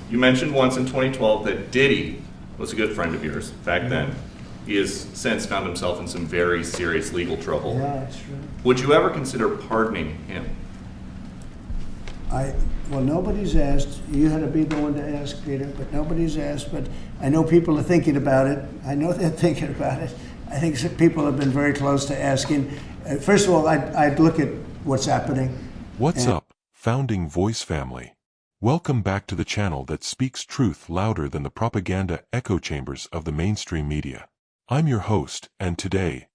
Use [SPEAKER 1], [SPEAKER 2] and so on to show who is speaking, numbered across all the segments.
[SPEAKER 1] You mentioned once in 2012 that Diddy was a good friend of yours back then. He has since found himself in some very serious legal trouble.
[SPEAKER 2] Yeah, that's true.
[SPEAKER 1] Would you ever consider pardoning him?
[SPEAKER 2] Well, nobody's asked. You had to be the one to ask, Peter, but nobody's asked. But I know people are thinking about it. I know they're thinking about it. I think some people have been very close to asking. First of all, I'd look at what's happening.
[SPEAKER 3] What's up, Founding Voice family? Welcome back to the channel that speaks truth louder than the propaganda echo chambers of the mainstream media. I'm your host, and today,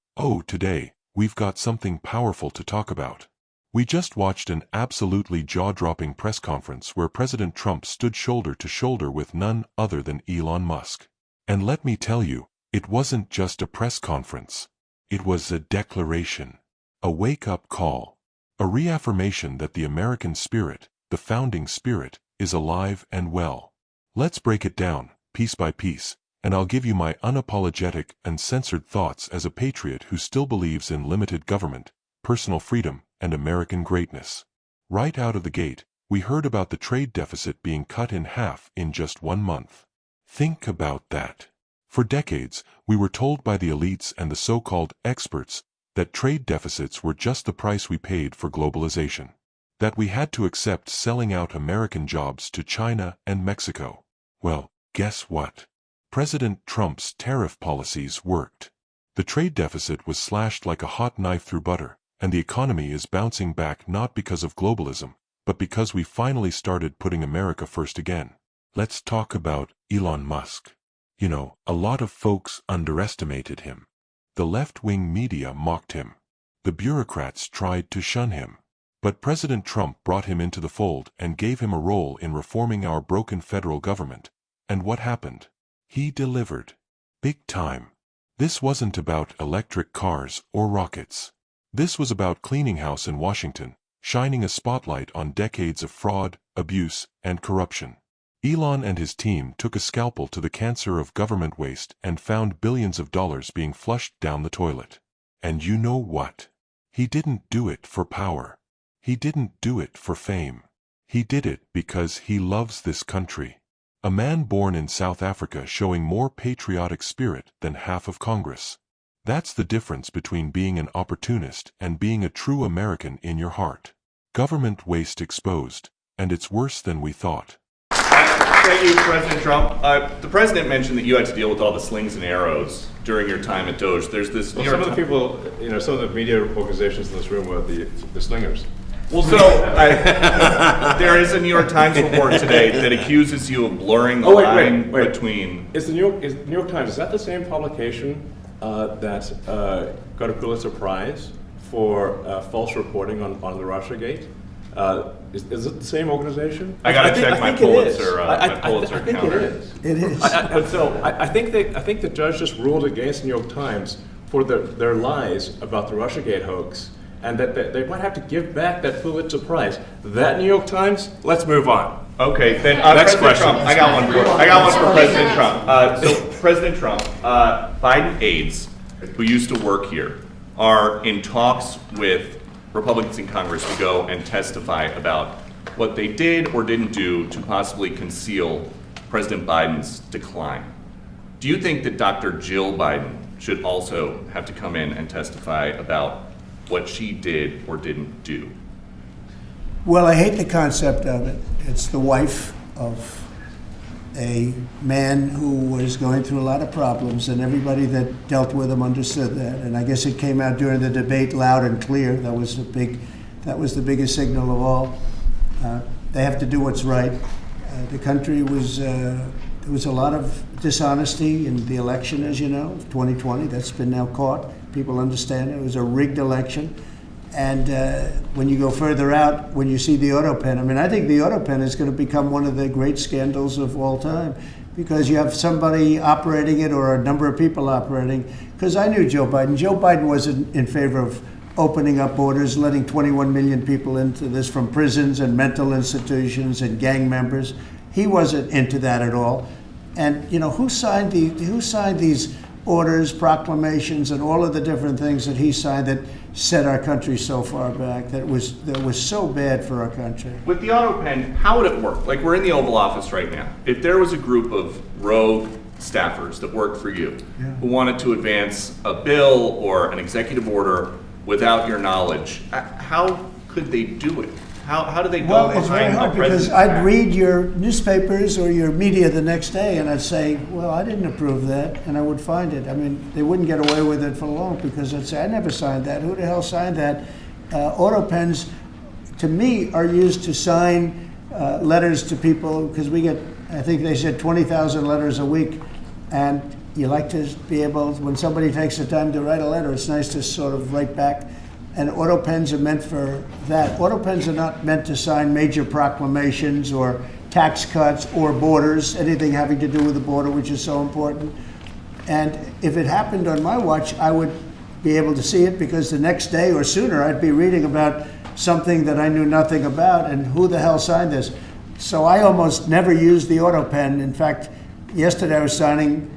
[SPEAKER 3] we've got something powerful to talk about. We just watched an absolutely jaw-dropping press conference where President Trump stood shoulder to shoulder with none other than Elon Musk. And let me tell you, it wasn't just a press conference. It was a declaration, a wake-up call, a reaffirmation that the American spirit, the founding spirit, is alive and well. Let's break it down, piece by piece, and I'll give you my unapologetic, uncensored thoughts as a patriot who still believes in limited government, personal freedom, and American greatness. Right out of the gate, we heard about the trade deficit being cut in half in just 1 month. Think about that. For decades, we were told by the elites and the so-called experts that trade deficits were just the price we paid for globalization. That we had to accept selling out American jobs to China and Mexico. Well, guess what? President Trump's tariff policies worked. The trade deficit was slashed like a hot knife through butter, and the economy is bouncing back not because of globalism, but because we finally started putting America first again. Let's talk about Elon Musk. You know, a lot of folks underestimated him. The left-wing media mocked him. The bureaucrats tried to shun him. But President Trump brought him into the fold and gave him a role in reforming our broken federal government. And what happened? He delivered. Big time. This wasn't about electric cars or rockets. This was about cleaning house in Washington, shining a spotlight on decades of fraud, abuse, and corruption. Elon and his team took a scalpel to the cancer of government waste and found billions of dollars being flushed down the toilet. And you know what? He didn't do it for power. He didn't do it for fame. He did it because he loves this country. A man born in South Africa showing more patriotic spirit than half of Congress. That's the difference between being an opportunist and being a true American in your heart. Government waste exposed, and it's worse than we thought.
[SPEAKER 1] Thank you, President Trump. The president mentioned that you had to deal with all the slings and arrows during your time at Doge. There's this.
[SPEAKER 4] Some of the people, some of the media organizations in this room were the slingers.
[SPEAKER 1] Well, so there is a New York Times report today that accuses you of blurring the line between.
[SPEAKER 4] Is the New York Times, is that the same publication that got a Pulitzer Prize for false reporting on the Russiagate? Is it the same organization?
[SPEAKER 1] I got to check my Pulitzer. My Pulitzer
[SPEAKER 4] I think
[SPEAKER 1] counter.
[SPEAKER 2] It is.
[SPEAKER 4] I think the judge just ruled against the New York Times for their lies about the Russiagate hoax, and that they might have to give back that Pulitzer Prize. That New York Times. Let's move on.
[SPEAKER 1] Okay, then
[SPEAKER 4] Next
[SPEAKER 1] President
[SPEAKER 4] question.
[SPEAKER 1] Trump. I got one for President Trump. So President Trump, Biden aides who used to work here are in talks with Republicans in Congress to go and testify about what they did or didn't do to possibly conceal President Biden's decline. Do you think that Dr. Jill Biden should also have to come in and testify about what she did or didn't do?
[SPEAKER 2] Well, I hate the concept of it. It's the wife of a man who was going through a lot of problems, and everybody that dealt with him understood that. And I guess it came out during the debate loud and clear. That was the biggest signal of all. They have to do what's right. The country was there was a lot of dishonesty in the election, as you know, 2020. That's been now caught. People understand it. It was a rigged election. And when you go further out, when you see the auto pen, I mean, I think the auto pen is going to become one of the great scandals of all time, because you have somebody operating it or a number of people operating. Because I knew Joe Biden. Joe Biden wasn't in favor of opening up borders, letting 21 million people into this from prisons and mental institutions and gang members. He wasn't into that at all. And who signed these orders, proclamations, and all of the different things that he signed that set our country so far back, that was so bad for our country.
[SPEAKER 1] With the auto pen, how would it work? Like, we're in the Oval Office right now. If there was a group of rogue staffers that worked for you who wanted to advance a bill or an executive order without your knowledge, how could they do it? How do they go
[SPEAKER 2] Well, it's very
[SPEAKER 1] behind
[SPEAKER 2] hard
[SPEAKER 1] the
[SPEAKER 2] because
[SPEAKER 1] president's
[SPEAKER 2] I'd
[SPEAKER 1] back?
[SPEAKER 2] read your newspapers or your media the next day and I'd say, well, I didn't approve that, and I would find it. I mean, they wouldn't get away with it for long because I'd say, I never signed that. Who the hell signed that? Auto pens, to me, are used to sign letters to people because we get, I think they said 20,000 letters a week, and you like to be able, when somebody takes the time to write a letter, it's nice to sort of write back. And auto pens are meant for that. Auto pens are not meant to sign major proclamations or tax cuts or borders, anything having to do with the border, which is so important. And if it happened on my watch, I would be able to see it because the next day or sooner I'd be reading about something that I knew nothing about and who the hell signed this. So I almost never used the auto pen. In fact, yesterday I was signing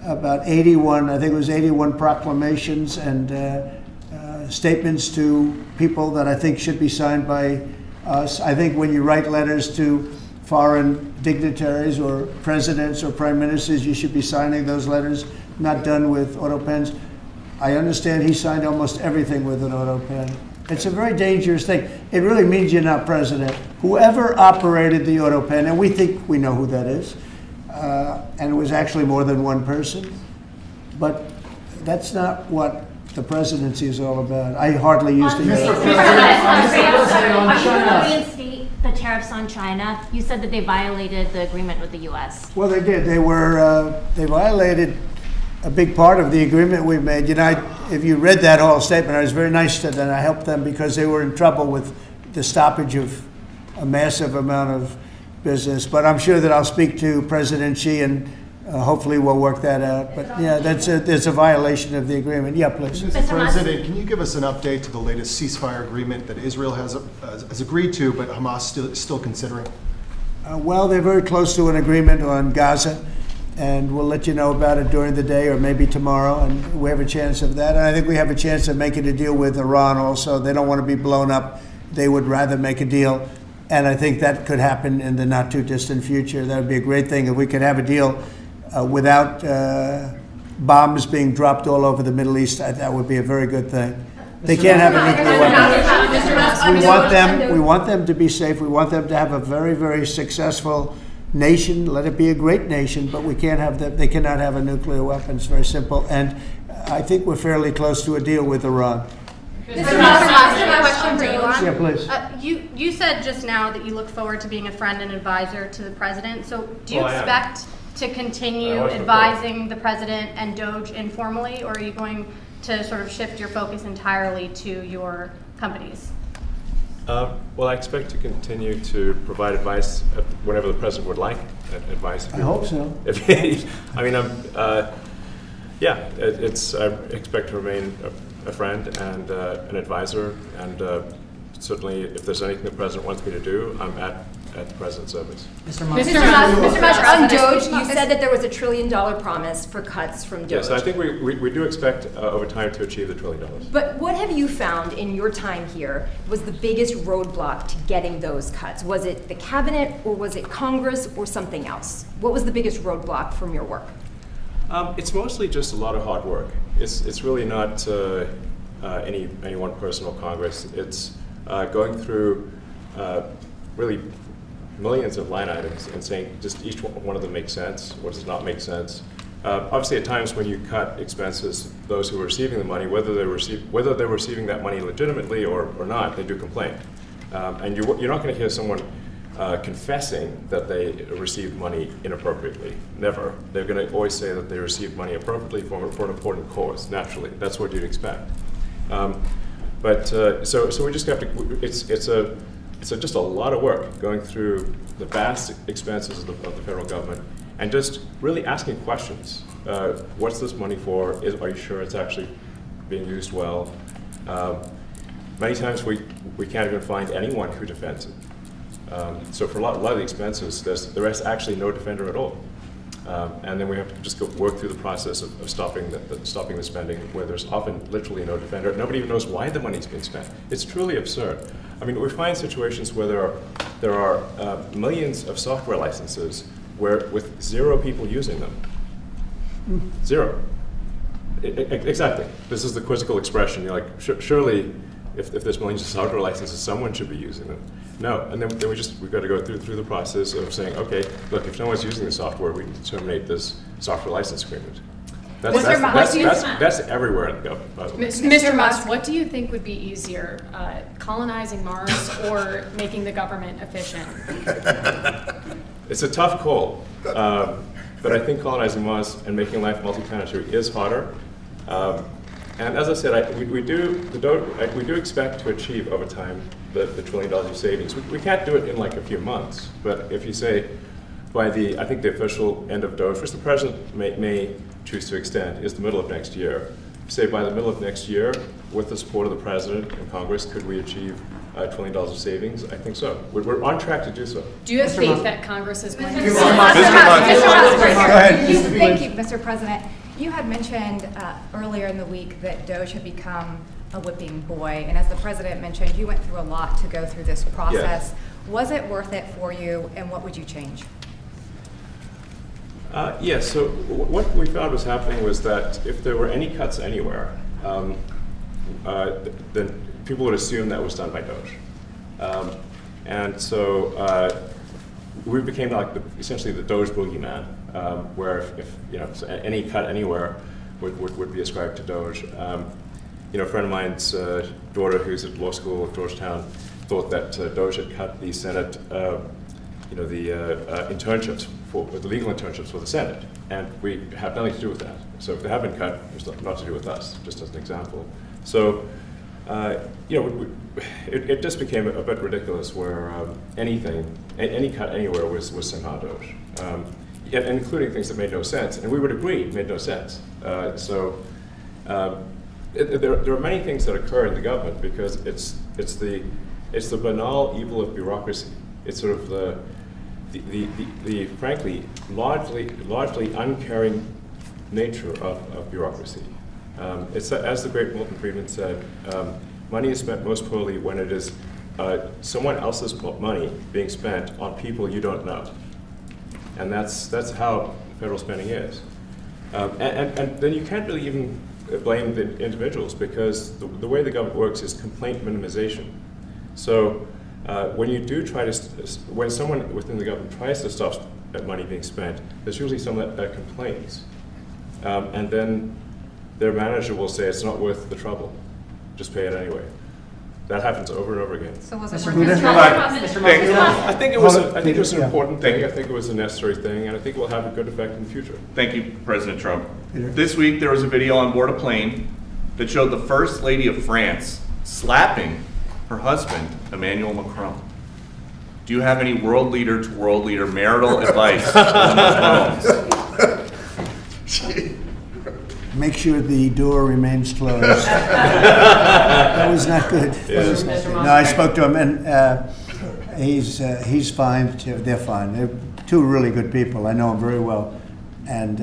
[SPEAKER 2] about 81, I think it was 81 proclamations and statements to people that I think should be signed by us. I think when you write letters to foreign dignitaries or presidents or prime ministers, you should be signing those letters, not done with auto pens. I understand he signed almost everything with an auto pen. It's a very dangerous thing. It really means you're not president. Whoever operated the auto pen, and we think we know who that is, and it was actually more than one person, but that's not what the presidency is all about. I hardly used to use it.
[SPEAKER 5] Are you going to reinstate the tariffs on China? You said that they violated the agreement with the U.S.
[SPEAKER 2] Well, they did. They violated a big part of the agreement we made. You know, if you read that whole statement, I was very nice to them. I helped them because they were in trouble with the stoppage of a massive amount of business. But I'm sure that I'll speak to President Xi and hopefully we'll work that out. But yeah, there's a violation of the agreement. Yeah, please.
[SPEAKER 6] Mr. President, can you give us an update to the latest ceasefire agreement that Israel has agreed to, but Hamas is still considering?
[SPEAKER 2] Well, they're very close to an agreement on Gaza, and we'll let you know about it during the day or maybe tomorrow, and we have a chance of that. And I think we have a chance of making a deal with Iran also. They don't want to be blown up. They would rather make a deal, and I think that could happen in the not too distant future. That would be a great thing if we could have a deal without bombs being dropped all over the Middle East. That would be a very good thing. They can't have a nuclear weapon. We want them to be safe. We want them to have a very, very successful nation. Let it be a great nation, but we can't have them. They cannot have a nuclear weapon. It's very simple. And I think we're fairly close to a deal with Iran.
[SPEAKER 7] Mr. Musk, question for Elon.
[SPEAKER 2] Yeah, please.
[SPEAKER 7] You said just now that you look forward to being a friend and advisor to the president. So do you
[SPEAKER 4] Well, I am.
[SPEAKER 7] expect to continue advising the president and Doge informally, or are you going to sort of shift your focus entirely to your companies?
[SPEAKER 4] Well, I expect to continue to provide advice whenever the president would like advice.
[SPEAKER 2] I hope so.
[SPEAKER 4] I mean, I expect to remain a friend and an advisor, and certainly if there's anything the president wants me to do, I'm at the president's service.
[SPEAKER 8] Mr. Musk, on Doge, you said that there was $1 trillion promise for cuts from Doge.
[SPEAKER 4] Yes, I think we do expect over time to achieve the $1 trillion.
[SPEAKER 8] But what have you found in your time here was the biggest roadblock to getting those cuts? Was it the cabinet, or was it Congress, or something else? What was the biggest roadblock from your work?
[SPEAKER 4] It's mostly just a lot of hard work. It's really not any one person or Congress. It's going through really millions of line items and saying just each one of them makes sense, what does not make sense. Obviously, at times when you cut expenses, those who are receiving the money, whether they're receiving that money legitimately or not, they do complain. And you're not going to hear someone confessing that they received money inappropriately. Never. They're going to always say that they received money appropriately for an important cause. Naturally, that's what you'd expect. So we just have to. It's just a lot of work going through the vast expenses of the federal government and just really asking questions. What's this money for? Are you sure it's actually being used well? Many times we can't even find anyone who defends it. So for a lot of the expenses, there is actually no defender at all. And then we have to just go work through the process of stopping the spending, where there's often literally no defender. Nobody even knows why the money's being spent. It's truly absurd. I mean, we find situations where there are millions of software licenses with 0 people using them. 0. Exactly. This is the quizzical expression. You're like, surely, if there's millions of software licenses, someone should be using them. No, and then we've got to go through the process of saying, okay, look, if no one's using the software, we need to terminate this software license agreement. That's everywhere in the government, by the way.
[SPEAKER 9] Mr. Musk, what do you think would be easier, colonizing Mars or making the government efficient?
[SPEAKER 4] It's a tough call, but I think colonizing Mars and making life multi-planetary is harder. And as I said, we do expect to achieve over time the $1 trillion of savings. We can't do it in like a few months, but if you say by I think the official end of Doge, which the president may choose to extend, is the middle of next year. Say by the middle of next year, with the support of the president and Congress, could we achieve $1 trillion of savings? I think so. We're on track to do so.
[SPEAKER 9] Do you have faith that Congress is going to?
[SPEAKER 10] Mr. Musk, thank you, Mr. President. You had mentioned earlier in the week that Doge had become a whipping boy, and as the president mentioned, you went through a lot to go through this process.
[SPEAKER 4] Yes.
[SPEAKER 10] Was it worth it for you, and what would you change?
[SPEAKER 4] Yes, so what we found was happening was that if there were any cuts anywhere, then people would assume that was done by Doge. And so we became like essentially the Doge boogeyman, where if so any cut anywhere would be ascribed to Doge. A friend of mine's daughter, who's at law school at Georgetown, thought that Doge had cut the Senate, internships the legal internships for the Senate, and we have nothing to do with that. So if they have been cut, it's not to do with us, just as an example. So, it just became a bit ridiculous where any cut anywhere was somehow Doge, and including things that made no sense, and we would agree made no sense. There are many things that occur in the government because it's the banal evil of bureaucracy. It's sort of the frankly largely uncaring nature of bureaucracy. It's as the great Milton Friedman said, money is spent most poorly when it is someone else's money being spent on people you don't know, and that's how federal spending is. And then you can't really even blame the individuals because the way the government works is complaint minimization. So when you do when someone within the government tries to stop money being spent, there's usually someone that complains. And then their manager will say it's not worth the trouble, just pay it anyway. That happens over and over again.
[SPEAKER 10] So was it
[SPEAKER 4] I think it was an important thing. I think it was a necessary thing, and I think it will have a good effect in the future.
[SPEAKER 1] Thank you, President Trump. This week there was a video on board a plane that showed the First Lady of France slapping her husband, Emmanuel Macron. Do you have any world leader to world leader marital advice on the phones?
[SPEAKER 2] Make sure the door remains closed. That was not good. No, I spoke to him, and he's fine. They're fine. They're two really good people. I know them very well, and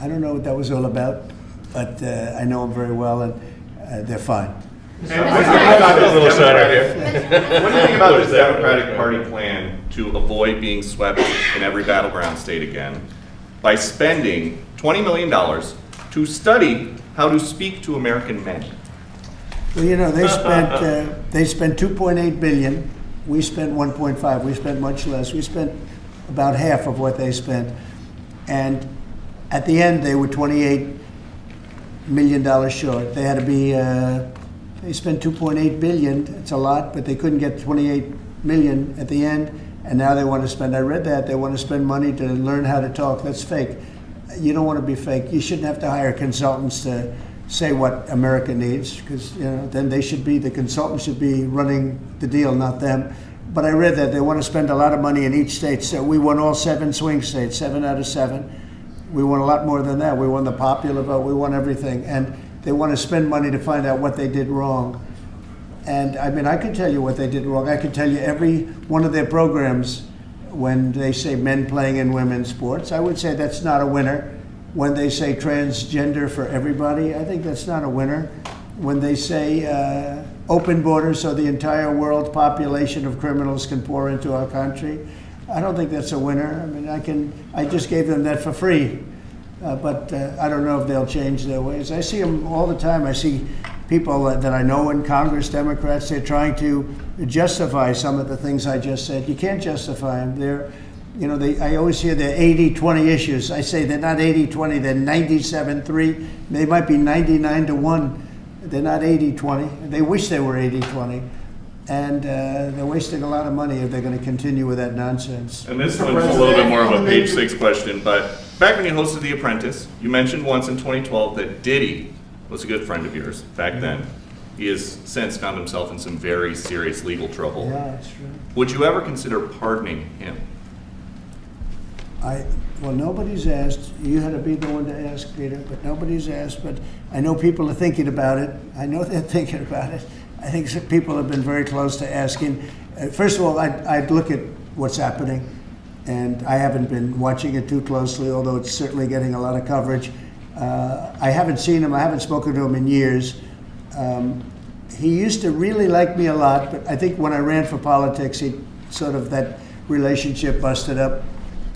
[SPEAKER 2] I don't know what that was all about, but I know them very well, and they're fine.
[SPEAKER 1] What do you think about this Democratic Party plan to avoid being swept in every battleground state again by spending $20 million to study how to speak to American men?
[SPEAKER 2] Well, they spent 2.8 billion. We spent 1.5. We spent much less. We spent about half of what they spent, and at the end they were $28 million short. They had to be. They spent 2.8 billion. It's a lot, but they couldn't get 28 million at the end, and now they want to spend. I read that they want to spend money to learn how to talk. That's fake. You don't want to be fake. You shouldn't have to hire consultants to say what America needs, because then the consultants should be running the deal, not them. But I read that they want to spend a lot of money in each state. So we won all 7 swing states, 7 out of 7. We won a lot more than that. We won the popular vote. We won everything, and they want to spend money to find out what they did wrong. And I mean, I could tell you what they did wrong. I could tell you every one of their programs When they say men playing in women's sports, I would say that's not a winner. When they say transgender for everybody, I think that's not a winner. When they say open borders so the entire world population of criminals can pour into our country, I don't think that's a winner. I mean, I just gave them that for free, but I don't know if they'll change their ways. I see them all the time. I see people that I know in Congress, Democrats, they're trying to justify some of the things I just said. You can't justify them. I always hear they're 80-20 issues. I say they're not 80-20, they're 97-3. They might be 99-1. They're not 80-20. They wish they were 80-20. And they're wasting a lot of money if they're going to continue with that nonsense.
[SPEAKER 1] And this one's a little bit more of a page 6 question, but back when you hosted The Apprentice, you mentioned once in 2012 that Diddy was a good friend of yours back then. He has since found himself in some very serious legal trouble.
[SPEAKER 2] Yeah, that's true.
[SPEAKER 1] Would you ever consider pardoning him?
[SPEAKER 2] Well, nobody's asked. You had to be the one to ask, Peter, but nobody's asked. But I know people are thinking about it. I know they're thinking about it. I think some people have been very close to asking. First of all, I'd look at what's happening, and I haven't been watching it too closely, although it's certainly getting a lot of coverage. I haven't seen him. I haven't spoken to him in years. He used to really like me a lot, but I think when I ran for politics, that relationship busted up.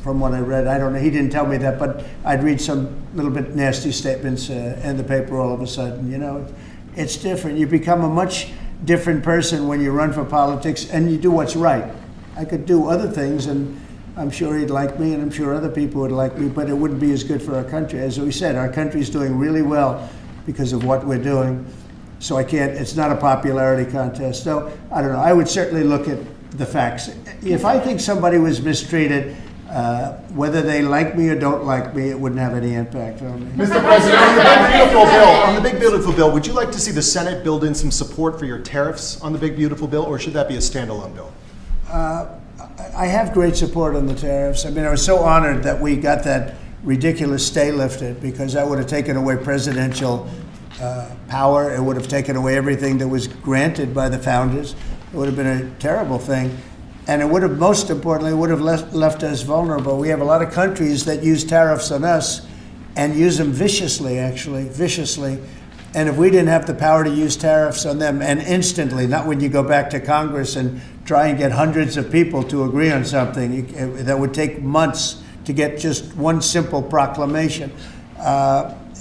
[SPEAKER 2] From what I read, I don't know. He didn't tell me that, but I'd read some little bit nasty statements in the paper all of a sudden. It's different. You become a much different person when you run for politics and you do what's right. I could do other things, and I'm sure he'd like me, and I'm sure other people would like me, but it wouldn't be as good for our country. As we said, our country's doing really well because of what we're doing. So it's not a popularity contest. So I don't know. I would certainly look at the facts. If I think somebody was mistreated, whether they like me or don't like me, it wouldn't have any impact on me.
[SPEAKER 6] Mr. President, on the Big Beautiful Bill, would you like to see the Senate build in some support for your tariffs on the Big Beautiful Bill, or should that be a standalone bill?
[SPEAKER 2] I have great support on the tariffs. I was so honored that we got that ridiculous stay lifted, because that would have taken away presidential power. It would have taken away everything that was granted by the founders. It would have been a terrible thing. And it would have, most importantly, left us vulnerable. We have a lot of countries that use tariffs on us and use them viciously. And if we didn't have the power to use tariffs on them, and instantly, not when you go back to Congress and try and get hundreds of people to agree on something, that would take months to get just one simple proclamation.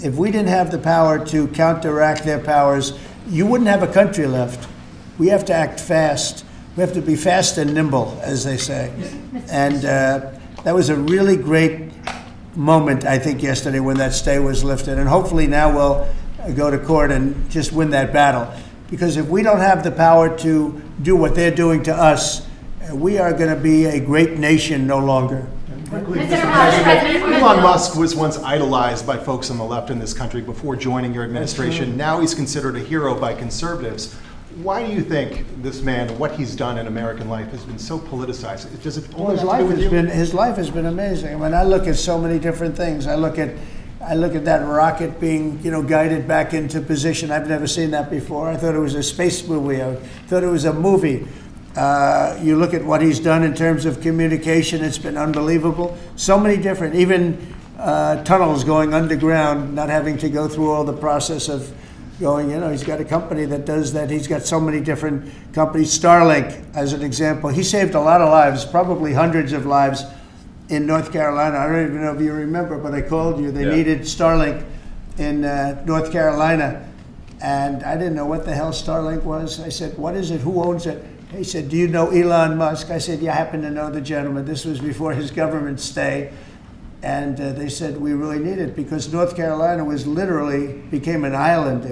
[SPEAKER 2] If we didn't have the power to counteract their powers, you wouldn't have a country left. We have to act fast. We have to be fast and nimble, as they say. And that was a really great moment, I think, yesterday when that stay was lifted. And hopefully now we'll go to court and just win that battle. Because if we don't have the power to do what they're doing to us, we are going to be a great nation no longer.
[SPEAKER 6] Elon Musk was once idolized by folks on the left in this country before joining your administration. Now he's considered a hero by conservatives. Why do you think this man, what he's done in American life, has been so politicized? Does it only have to do with you?
[SPEAKER 2] His life has been amazing. I look at so many different things. I look at that rocket being, guided back into position. I've never seen that before. I thought it was a space movie. I thought it was a movie. You look at what he's done in terms of communication. It's been unbelievable. So many different, even tunnels going underground, not having to go through all the process of going, he's got a company that does that. He's got so many different companies. Starlink, as an example. He saved a lot of lives, probably hundreds of lives in North Carolina. I don't even know if you remember, but I called you. They needed Starlink in North Carolina. And I didn't know what the hell Starlink was. I said, what is it? Who owns it? He said, do you know Elon Musk? I said, yeah, I happen to know the gentleman. This was before his government stay. And they said, we really need it, because North Carolina became an island.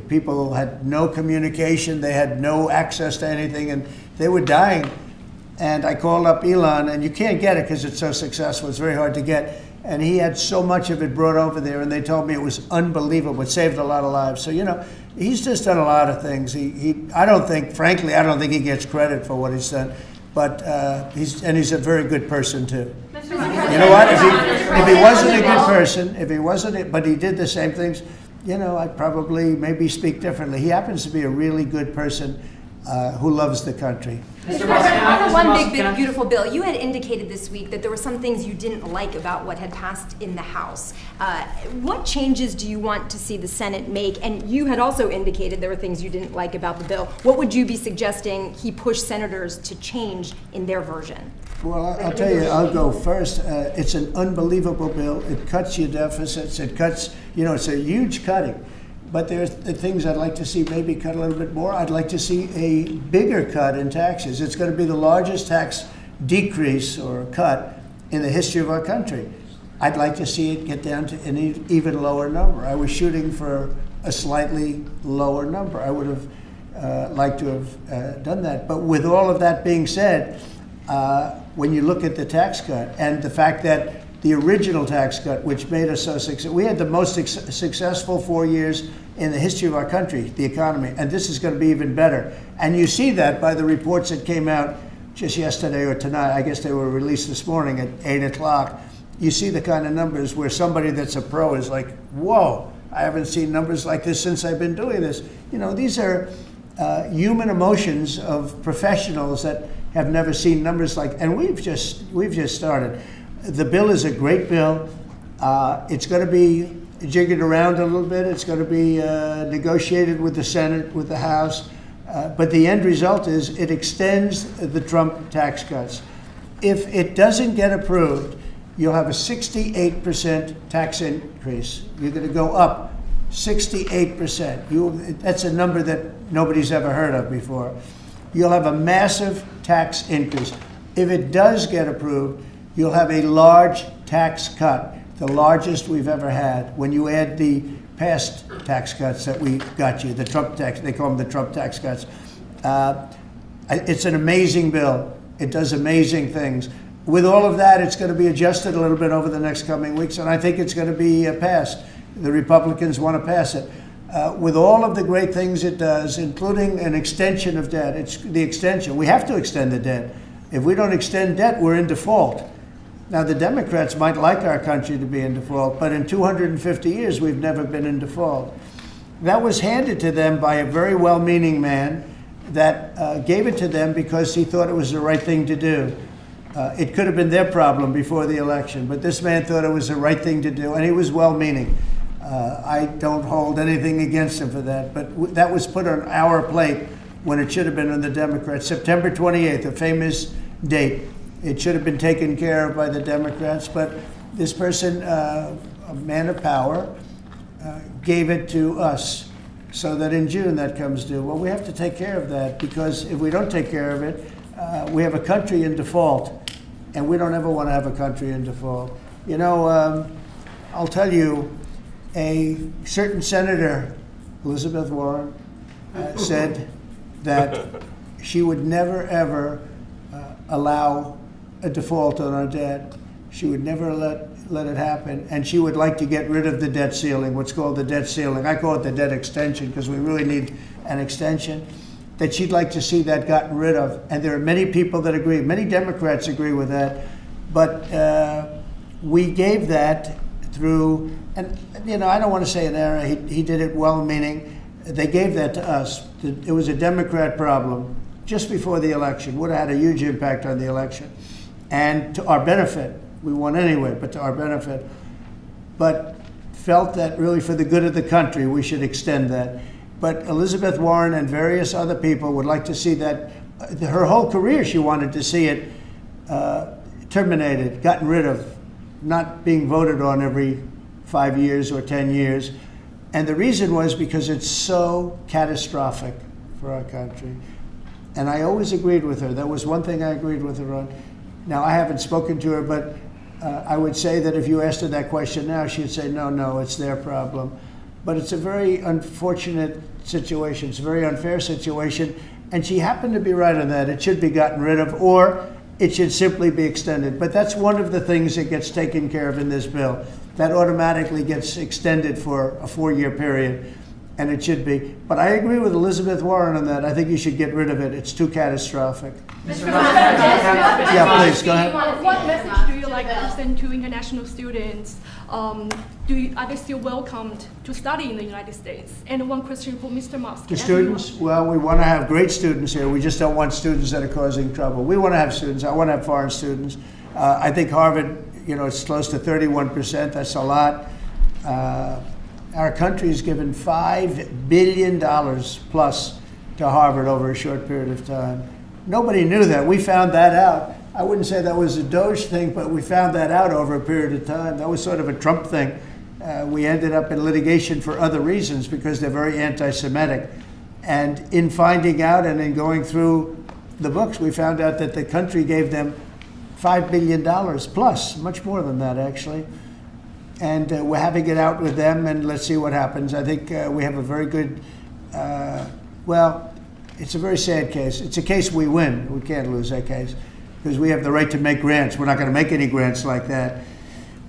[SPEAKER 2] People had no communication. They had no access to anything, and they were dying. And I called up Elon, and you can't get it because it's so successful. It's very hard to get. And he had so much of it brought over there, and they told me it was unbelievable. It saved a lot of lives. So, he's just done a lot of things. I don't think he gets credit for what he's done. But he's a very good person too. You know what? If he wasn't a good person, but he did the same things, I'd probably maybe speak differently. He happens to be a really good person, who loves the country.
[SPEAKER 8] Mr. President, on the one big, beautiful bill, you had indicated this week that there were some things you didn't like about what had passed in the House. What changes do you want to see the Senate make? And you had also indicated there were things you didn't like about the bill. What would you be suggesting he push senators to change in their version?
[SPEAKER 2] Well, I'll tell you, I'll go first. It's an unbelievable bill. It cuts your deficits. It cuts, it's a huge cutting. But there's the things I'd like to see maybe cut a little bit more. I'd like to see a bigger cut in taxes. It's going to be the largest tax decrease or cut in the history of our country. I'd like to see it get down to an even lower number. I was shooting for a slightly lower number. I would have liked to have done that. But with all of that being said, when you look at the tax cut and the fact that the original tax cut, which made us so successful, we had the most successful 4 years in the history of our country, the economy, and this is going to be even better. And you see that by the reports that came out just yesterday or tonight. I guess they were released this morning at 8 o'clock. You see the kind of numbers where somebody that's a pro is like, whoa, I haven't seen numbers like this since I've been doing this. These are human emotions of professionals that have never seen numbers like, and we've just started. The bill is a great bill. It's going to be jiggered around a little bit. It's going to be negotiated with the Senate, with the House. But the end result is it extends the Trump tax cuts. If it doesn't get approved, you'll have a 68% tax increase. You're going to go up 68%. That's a number that nobody's ever heard of before. You'll have a massive tax increase. If it does get approved, you'll have a large tax cut, the largest we've ever had. When you add the past tax cuts that we got you, the Trump tax, they call them the Trump tax cuts. It's an amazing bill. It does amazing things. With all of that, it's going to be adjusted a little bit over the next coming weeks, and I think it's going to be passed. The Republicans want to pass it. With all of the great things it does, including an extension of debt, it's the extension. We have to extend the debt. If we don't extend debt, we're in default. Now, the Democrats might like our country to be in default, but in 250 years, we've never been in default. That was handed to them by a very well-meaning man that gave it to them because he thought it was the right thing to do. It could have been their problem before the election, but this man thought it was the right thing to do, and he was well-meaning. I don't hold anything against him for that, but that was put on our plate when it should have been on the Democrats. September 28th, a famous date. It should have been taken care of by the Democrats, but this person, a man of power, gave it to us so that in June that comes due. Well, we have to take care of that because if we don't take care of it, we have a country in default, and we don't ever want to have a country in default. I'll tell you, a certain senator, Elizabeth Warren, said that she would never, ever allow a default on our debt. She would never let it happen, and she would like to get rid of the debt ceiling, what's called the debt ceiling. I call it the debt extension because we really need an extension, that she'd like to see that gotten rid of. And there are many people that agree. Many Democrats agree with that. But we gave that through, and I don't want to say an error. He did it well-meaning. They gave that to us. It was a Democrat problem just before the election. Would have had a huge impact on the election. And to our benefit, we won anyway, but to our benefit. But felt that really for the good of the country, we should extend that. But Elizabeth Warren and various other people would like to see that. Her whole career, she wanted to see it terminated, gotten rid of, not being voted on every 5 years or 10 years. And the reason was because it's so catastrophic for our country. And I always agreed with her. That was one thing I agreed with her on. Now, I haven't spoken to her, but I would say that if you asked her that question now, she'd say, no, it's their problem. But it's a very unfortunate situation. It's a very unfair situation. And she happened to be right on that. It should be gotten rid of, or it should simply be extended. But that's one of the things that gets taken care of in this bill. That automatically gets extended for a 4-year period, and it should be. But I agree with Elizabeth Warren on that. I think you should get rid of it. It's too catastrophic.
[SPEAKER 7] Mr.
[SPEAKER 2] Yeah, please, go ahead.
[SPEAKER 7] What message do you
[SPEAKER 11] like percent to international students, are they still welcomed to study in the United States? And one question for Mr. Musk.
[SPEAKER 2] The students, well, we want to have great students here. We just don't want students that are causing trouble. We want to have students. I want to have foreign students. I think Harvard, it's close to 31%. That's a lot. Our country has given $5 billion plus to Harvard over a short period of time. Nobody knew that. We found that out. I wouldn't say that was a Doge thing, but we found that out over a period of time. That was sort of a Trump thing. We ended up in litigation for other reasons because they're very anti-Semitic. And in finding out and in going through the books, we found out that the country gave them $5 billion plus, much more than that, actually. And we're having it out with them, and let's see what happens. I think we have a very good, well, it's a very sad case. It's a case we win. We can't lose that case because we have the right to make grants. We're not going to make any grants like that.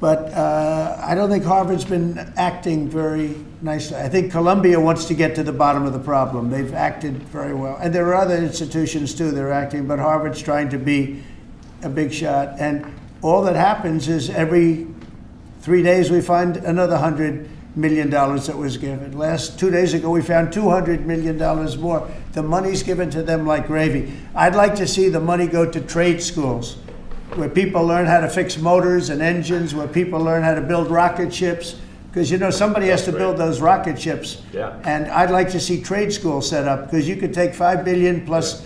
[SPEAKER 2] But I don't think Harvard's been acting very nicely. I think Columbia wants to get to the bottom of the problem. They've acted very well. And there are other institutions, too, that are acting, but Harvard's trying to be a big shot. And all that happens is every 3 days we find another $100 million that was given. 2 days ago we found $200 million more. The money's given to them like gravy. I'd like to see the money go to trade schools where people learn how to fix motors and engines, where people learn how to build rocket ships, because somebody has to build those rocket ships.
[SPEAKER 4] Yeah.
[SPEAKER 2] And I'd like to see trade schools set up, because you could take $5 billion plus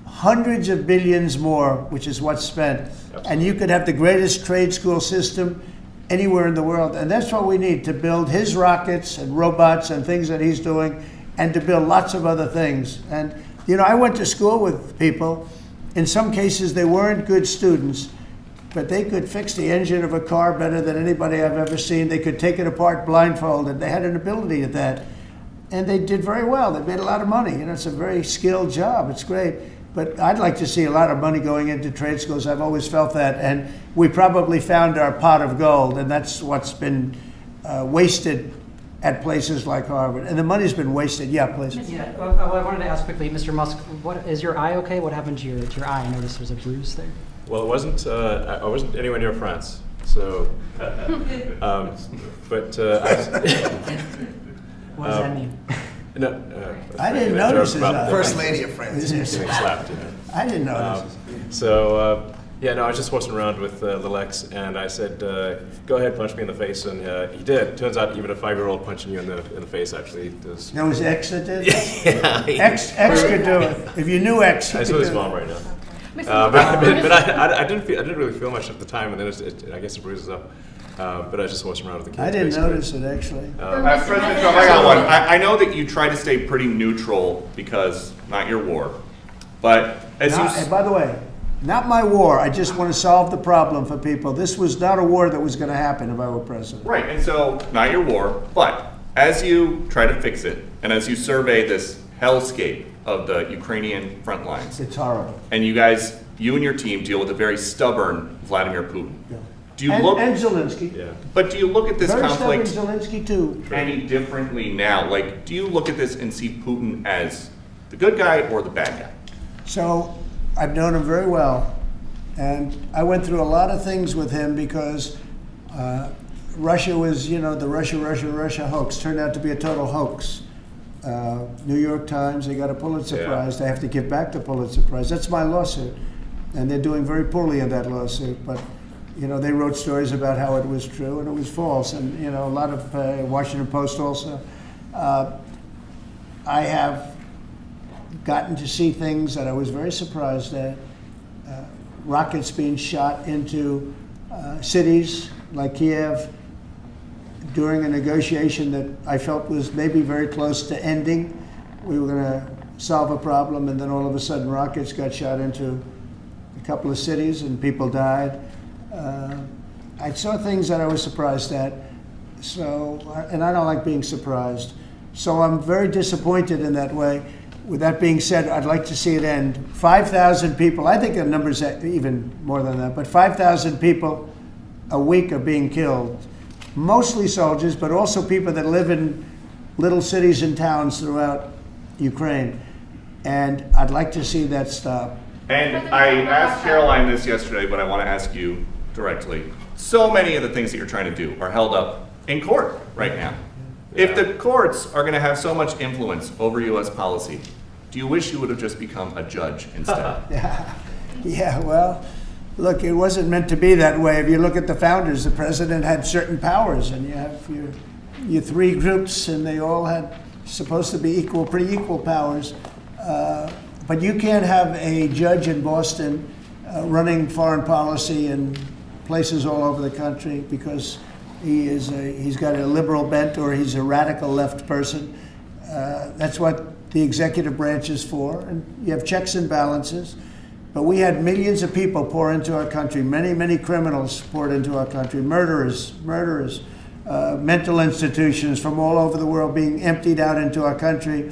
[SPEAKER 2] hundreds of billions more, which is what's spent, and you could have the greatest trade school system anywhere in the world. And that's what we need to build his rockets and robots and things that he's doing, and to build lots of other things. And, I went to school with people. In some cases, they weren't good students, but they could fix the engine of a car better than anybody I've ever seen. They could take it apart blindfolded. They had an ability at that. And they did very well. They made a lot of money. It's a very skilled job. It's great. But I'd like to see a lot of money going into trade schools. I've always felt that. And we probably found our pot of gold, and that's what's been wasted at places like Harvard. And the money's been wasted. Yeah, please.
[SPEAKER 12] Yeah, well, I wanted to ask quickly, Mr. Musk, is your eye okay? What happened to your eye? I noticed there's a bruise there.
[SPEAKER 4] Well, it wasn't. I wasn't anywhere near France, so. What does
[SPEAKER 12] that mean?
[SPEAKER 4] No,
[SPEAKER 2] I didn't notice his eye.
[SPEAKER 13] First Lady of France.
[SPEAKER 4] Getting slapped.
[SPEAKER 2] I didn't notice.
[SPEAKER 4] I was just horsing around with Lil X, and I said, "Go ahead, punch me in the face," and he did. Turns out, even a 5-year-old punching you in the face actually does.
[SPEAKER 2] That was X that did?
[SPEAKER 4] Yeah.
[SPEAKER 2] X could do it. If you knew X,
[SPEAKER 4] I saw his mom right now. But I didn't really feel much at the time, and then I guess it bruises up. But I was just horsing around with the kids.
[SPEAKER 2] I didn't notice it, actually.
[SPEAKER 1] President Trump, I got one. I know that you try to stay pretty neutral because not your war, but
[SPEAKER 2] and by the way, not my war. I just want to solve the problem for people. This was not a war that was going to happen if I were president.
[SPEAKER 1] Right, and so not your war, but as you try to fix it, and as you survey this hellscape of the Ukrainian front lines,
[SPEAKER 2] it's horrible.
[SPEAKER 1] And you and your team deal with a very stubborn Vladimir Putin.
[SPEAKER 2] Yeah.
[SPEAKER 1] Do you
[SPEAKER 2] and Zelensky.
[SPEAKER 1] Yeah. But do you look at this
[SPEAKER 2] very
[SPEAKER 1] conflict
[SPEAKER 2] Zelensky too.
[SPEAKER 1] any differently now? Like, do you look at this and see Putin as the good guy or the bad guy?
[SPEAKER 2] So I've known him very well, and I went through a lot of things with him because Russia was, the Russia hoax turned out to be a total hoax. New York Times, they got a Pulitzer Prize. They have to give back the Pulitzer Prize. That's my lawsuit, and they're doing very poorly in that lawsuit. But they wrote stories about how it was true and it was false, and a lot of Washington Post also. I have gotten to see things that I was very surprised at. Rockets being shot into cities like Kiev during a negotiation that I felt was maybe very close to ending. We were going to solve a problem, and then all of a sudden rockets got shot into a couple of cities and people died. I saw things that I was surprised at, and I don't like being surprised. So I'm very disappointed in that way. With that being said, I'd like to see it end. 5,000 people, I think the number's even more than that, but 5,000 people a week are being killed. Mostly soldiers, but also people that live in little cities and towns throughout Ukraine. And I'd like to see that stop.
[SPEAKER 1] And I asked Caroline this yesterday, but I want to ask you, directly, so many of the things that you're trying to do are held up in court right now. If the courts are going to have so much influence over U.S. policy, do you wish you would have just become a judge instead?
[SPEAKER 2] Yeah, well, look, it wasn't meant to be that way. If you look at the founders, the president had certain powers, and you have your three groups, and they all had supposed to be pretty equal powers. But you can't have a judge in Boston running foreign policy in places all over the country because he's got a liberal bent or he's a radical left person. That's what the executive branch is for, and you have checks and balances. But we had millions of people pour into our country, many criminals poured into our country, murderers, mental institutions from all over the world being emptied out into our country.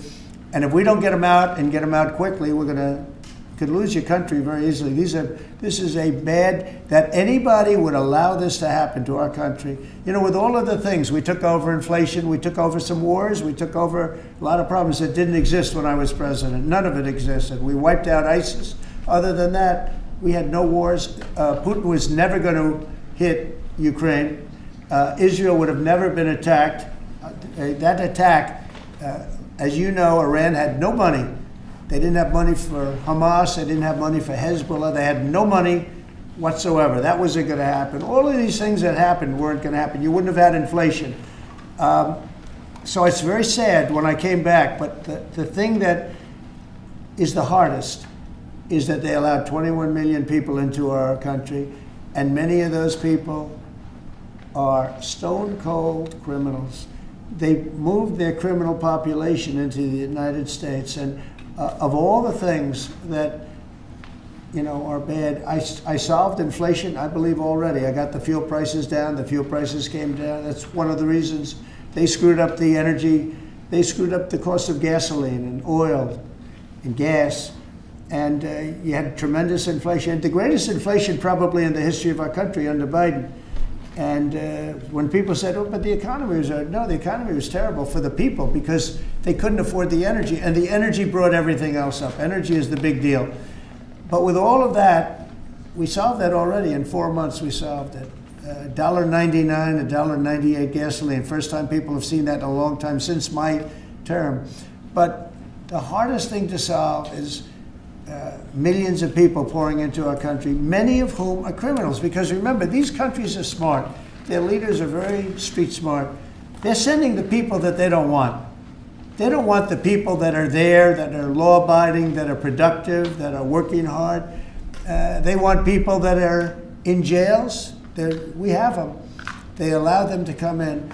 [SPEAKER 2] And if we don't get them out and get them out quickly, could lose your country very easily. This is a bad, that anybody would allow this to happen to our country. You know, with all of the things, we took over inflation, we took over some wars, we took over a lot of problems that didn't exist when I was president. None of it existed. We wiped out ISIS. Other than that, we had no wars. Putin was never going to hit Ukraine. Israel would have never been attacked. That attack, as you know, Iran had no money. They didn't have money for Hamas. They didn't have money for Hezbollah. They had no money whatsoever. That wasn't going to happen. All of these things that happened weren't going to happen. You wouldn't have had inflation. So it's very sad when I came back. But the thing that is the hardest is that they allowed 21 million people into our country. And many of those people are stone cold criminals. They moved their criminal population into the United States. And of all the things that, you know, are bad, I solved inflation, I believe, already. I got the fuel prices down. The fuel prices came down. That's one of the reasons. They screwed up the energy. They screwed up the cost of gasoline and oil and gas. And you had tremendous inflation. The greatest inflation probably in the history of our country under Biden. And when people said, oh, but the economy was, no, the economy was terrible for the people because they couldn't afford the energy. And the energy brought everything else up. Energy is the big deal. But with all of that, we solved that already. In 4 months, we solved it. $1.99, $1.98 gasoline. First time people have seen that in a long time since my term. But the hardest thing to solve is millions of people pouring into our country, many of whom are criminals. Because remember, these countries are smart. Their leaders are very street smart. They're sending the people that they don't want. They don't want the people that are there, that are law-abiding, that are productive, that are working hard. They want people that are in jails. We have them. They allow them to come in.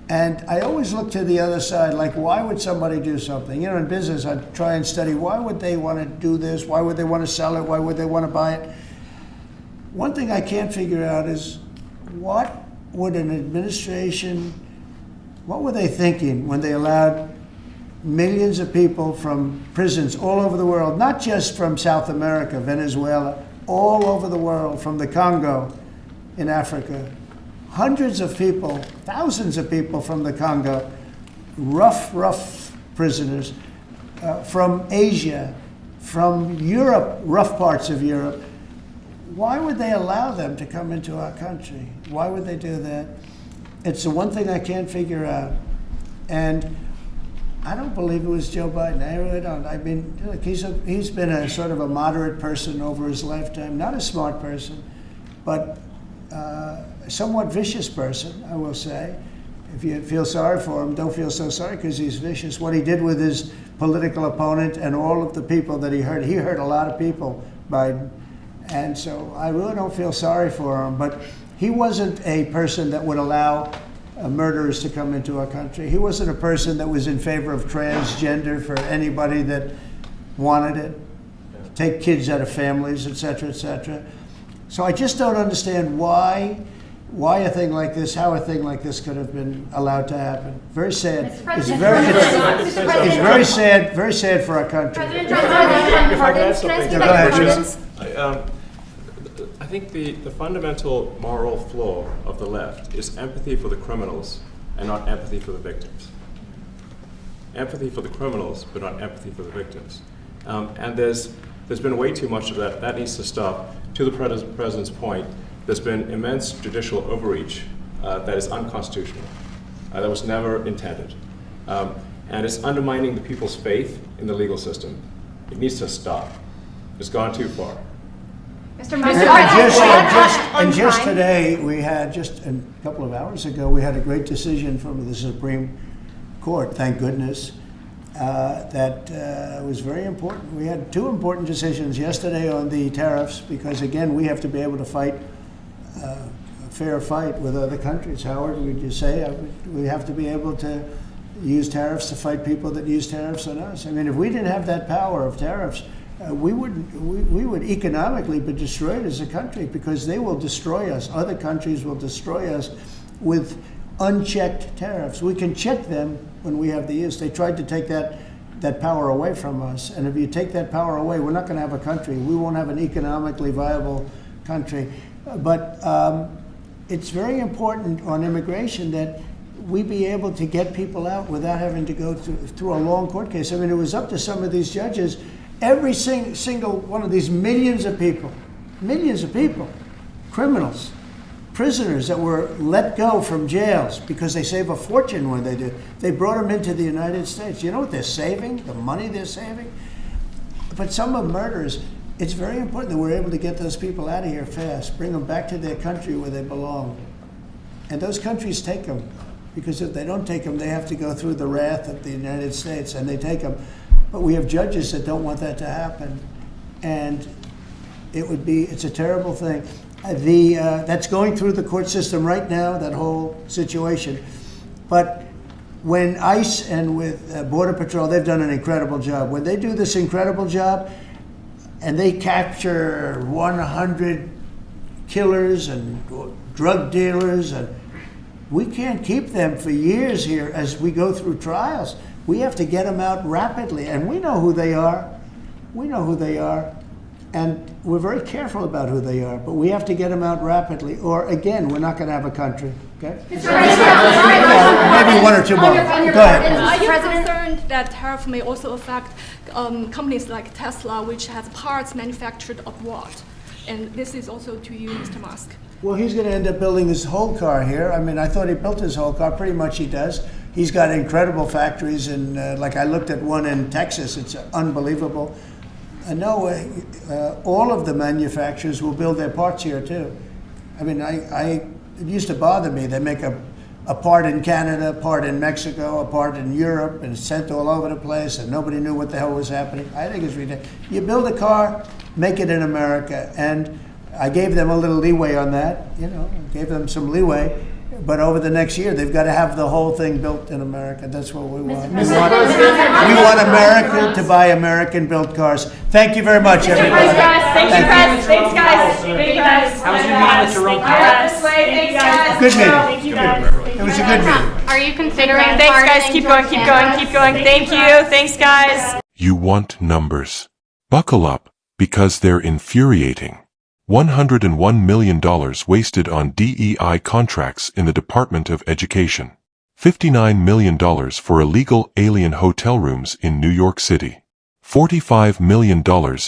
[SPEAKER 2] And I always look to the other side, like, why would somebody do something? You know, in business, I try and study, why would they want to do this? Why would they want to sell it? Why would they want to buy it? One thing I can't figure out is, what would an administration, what were they thinking when they allowed millions of people from prisons all over the world, not just from South America, Venezuela, all over the world, from the Congo in Africa, hundreds of people, thousands of people from the Congo, rough prisoners, from Asia, from Europe, rough parts of Europe. Why would they allow them to come into our country? Why would they do that? It's the one thing I can't figure out. And I don't believe it was Joe Biden. I really don't. I mean, look, he's been a sort of a moderate person over his lifetime, not a smart person, but a somewhat vicious person, I will say. If you feel sorry for him, don't feel so sorry because he's vicious. What he did with his political opponent and all of the people that he hurt a lot of people, Biden. And so I really don't feel sorry for him. But he wasn't a person that would allow murderers to come into our country. He wasn't a person that was in favor of transgender for anybody that wanted it, take kids out of families, et cetera, et cetera. So I just don't understand why a thing like this, how a thing like this could have been allowed to happen. Very sad. It's very sad for our country.
[SPEAKER 4] If I could add something. I think the fundamental moral flaw of the left is empathy for the criminals and not empathy for the victims. Empathy for the criminals, but not empathy for the victims. And there's been way too much of that. That needs to stop. To the president's point, there's been immense judicial overreach that is unconstitutional, that was never intended. And it's undermining the people's faith in the legal system. It needs to stop. It's gone too far.
[SPEAKER 8] Mr.
[SPEAKER 2] And just today, we had, just a couple of hours ago, we had a great decision from the Supreme Court, thank goodness, that was very important. We had two important decisions yesterday on the tariffs, because again, we have to be able to fight a fair fight with other countries. Howard, would you say? We have to be able to use tariffs to fight people that use tariffs on us. I mean, if we didn't have that power of tariffs, we would economically be destroyed as a country, because they will destroy us. Other countries will destroy us with unchecked tariffs. We can check them when we have the use. They tried to take that power away from us. And if you take that power away, we're not going to have a country. We won't have an economically viable country. But it's very important on immigration that we be able to get people out without having to go through a long court case. I mean, it was up to some of these judges. Every single one of these millions of people, criminals, prisoners that were let go from jails because they save a fortune when they do. They brought them into the United States. You know what they're saving? The money they're saving? But some of murderers, it's very important that we're able to get those people out of here fast, bring them back to their country where they belong. And those countries take them, because if they don't take them, they have to go through the wrath of the United States, and they take them. But we have judges that don't want that to happen. And it's a terrible thing. That's going through the court system right now, that whole situation. But when ICE and with Border Patrol, they've done an incredible job. When they do this incredible job and they capture 100 killers and drug dealers, and we can't keep them for years here as we go through trials. We have to get them out rapidly, and we know who they are. And we're very careful about who they are, but we have to get them out rapidly, or again, we're not going to have a country. Okay? Maybe one or two more. Go ahead.
[SPEAKER 11] Are you concerned that tariff may also affect companies like Tesla, which has parts manufactured abroad? And this is also to you, Mr. Musk.
[SPEAKER 2] Well, he's going to end up building his whole car here. I mean, I thought he built his whole car. Pretty much he does. He's got incredible factories, and like I looked at one in Texas. It's unbelievable. No, all of the manufacturers will build their parts here too. I mean, it used to bother me. They make a part in Canada, a part in Mexico, a part in Europe, and it's sent all over the place, and nobody knew what the hell was happening. I think it's ridiculous. You build a car, make it in America, and I gave them a little leeway on that. Gave them some leeway. But over the next year, they've got to have the whole thing built in America. That's what we want. We want America to buy American-built cars. Thank you very much, everybody.
[SPEAKER 13] Thanks, guys. Thanks, guys. Thank you, guys.
[SPEAKER 12] How was your meeting with Jerome Powell?
[SPEAKER 13] Thanks, guys.
[SPEAKER 2] Good meeting.
[SPEAKER 13] Thank you, guys.
[SPEAKER 2] It was a good meeting.
[SPEAKER 7] Are you considering
[SPEAKER 13] Thanks, guys. Keep going. Thank you. Thanks, guys.
[SPEAKER 3] You want numbers? Buckle up, because they're infuriating. $101 million wasted on DEI contracts in the Department of Education. $59 million for illegal alien hotel rooms in New York City. $45 million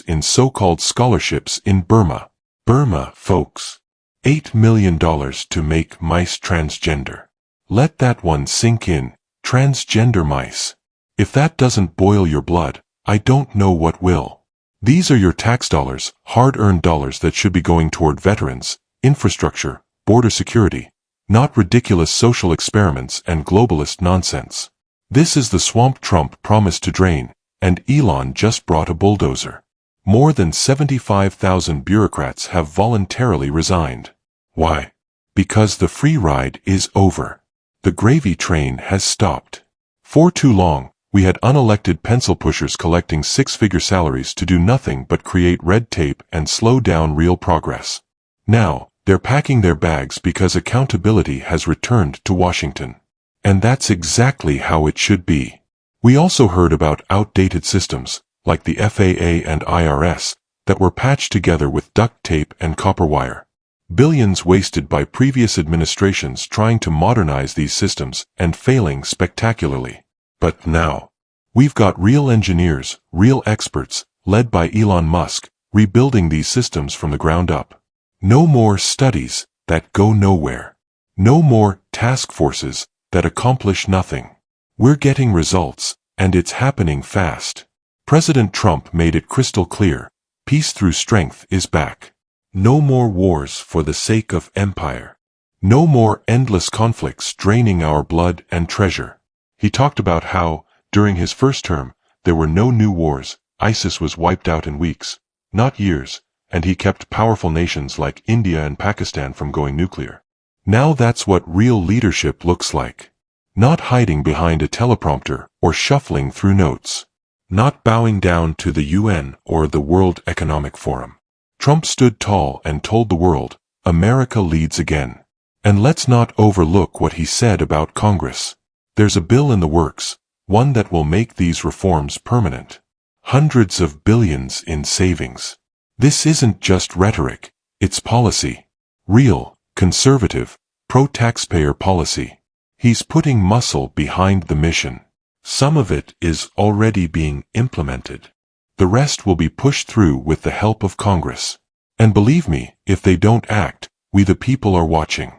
[SPEAKER 3] in so-called scholarships in Burma. Burma, folks. $8 million to make mice transgender. Let that one sink in, transgender mice. If that doesn't boil your blood, I don't know what will. These are your tax dollars, hard-earned dollars that should be going toward veterans, infrastructure, border security, not ridiculous social experiments and globalist nonsense. This is the swamp Trump promised to drain, and Elon just brought a bulldozer. More than 75,000 bureaucrats have voluntarily resigned. Why? Because the free ride is over. The gravy train has stopped. For too long, we had unelected pencil pushers collecting six-figure salaries to do nothing but create red tape and slow down real progress. Now, they're packing their bags because accountability has returned to Washington. And that's exactly how it should be. We also heard about outdated systems, like the FAA and IRS, that were patched together with duct tape and copper wire. Billions wasted by previous administrations trying to modernize these systems and failing spectacularly. But now, we've got real engineers, real experts, led by Elon Musk, rebuilding these systems from the ground up. No more studies that go nowhere. No more task forces that accomplish nothing. We're getting results, and it's happening fast. President Trump made it crystal clear, peace through strength is back. No more wars for the sake of empire. No more endless conflicts draining our blood and treasure. He talked about how, during his first term, there were no new wars, ISIS was wiped out in weeks, not years, and he kept powerful nations like India and Pakistan from going nuclear. Now that's what real leadership looks like. Not hiding behind a teleprompter or shuffling through notes. Not bowing down to the UN or the World Economic Forum. Trump stood tall and told the world, America leads again. And let's not overlook what he said about Congress. There's a bill in the works, one that will make these reforms permanent. Hundreds of billions in savings. This isn't just rhetoric, it's policy. Real, conservative, pro-taxpayer policy. He's putting muscle behind the mission. Some of it is already being implemented. The rest will be pushed through with the help of Congress. And believe me, if they don't act, we the people are watching.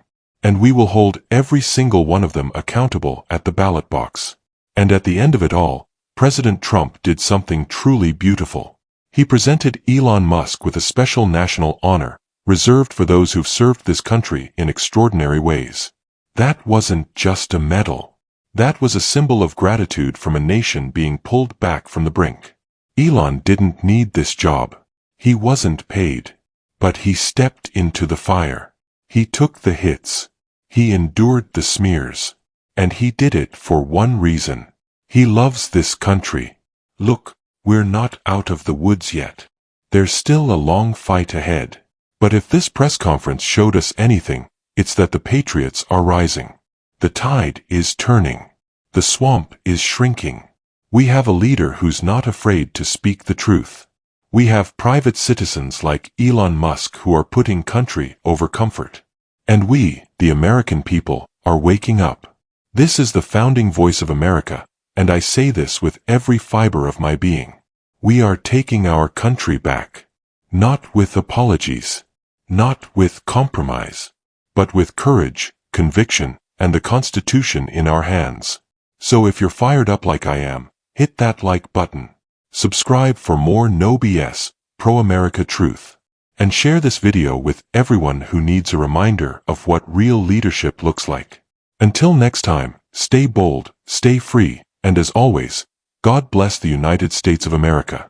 [SPEAKER 3] And we will hold every single one of them accountable at the ballot box. And at the end of it all, President Trump did something truly beautiful. He presented Elon Musk with a special national honor, reserved for those who've served this country in extraordinary ways. That wasn't just a medal. That was a symbol of gratitude from a nation being pulled back from the brink. Elon didn't need this job. He wasn't paid. But he stepped into the fire. He took the hits. He endured the smears. And he did it for one reason. He loves this country. Look, we're not out of the woods yet. There's still a long fight ahead. But if this press conference showed us anything, it's that the Patriots are rising. The tide is turning. The swamp is shrinking. We have a leader who's not afraid to speak the truth. We have private citizens like Elon Musk who are putting country over comfort. And we, the American people, are waking up. This is the founding voice of America, and I say this with every fiber of my being. We are taking our country back. Not with apologies. Not with compromise. But with courage, conviction, and the Constitution in our hands. So if you're fired up like I am, hit that like button. Subscribe for more no BS, pro-America truth. And share this video with everyone who needs a reminder of what real leadership looks like. Until next time, stay bold, stay free, and as always, God bless the United States of America.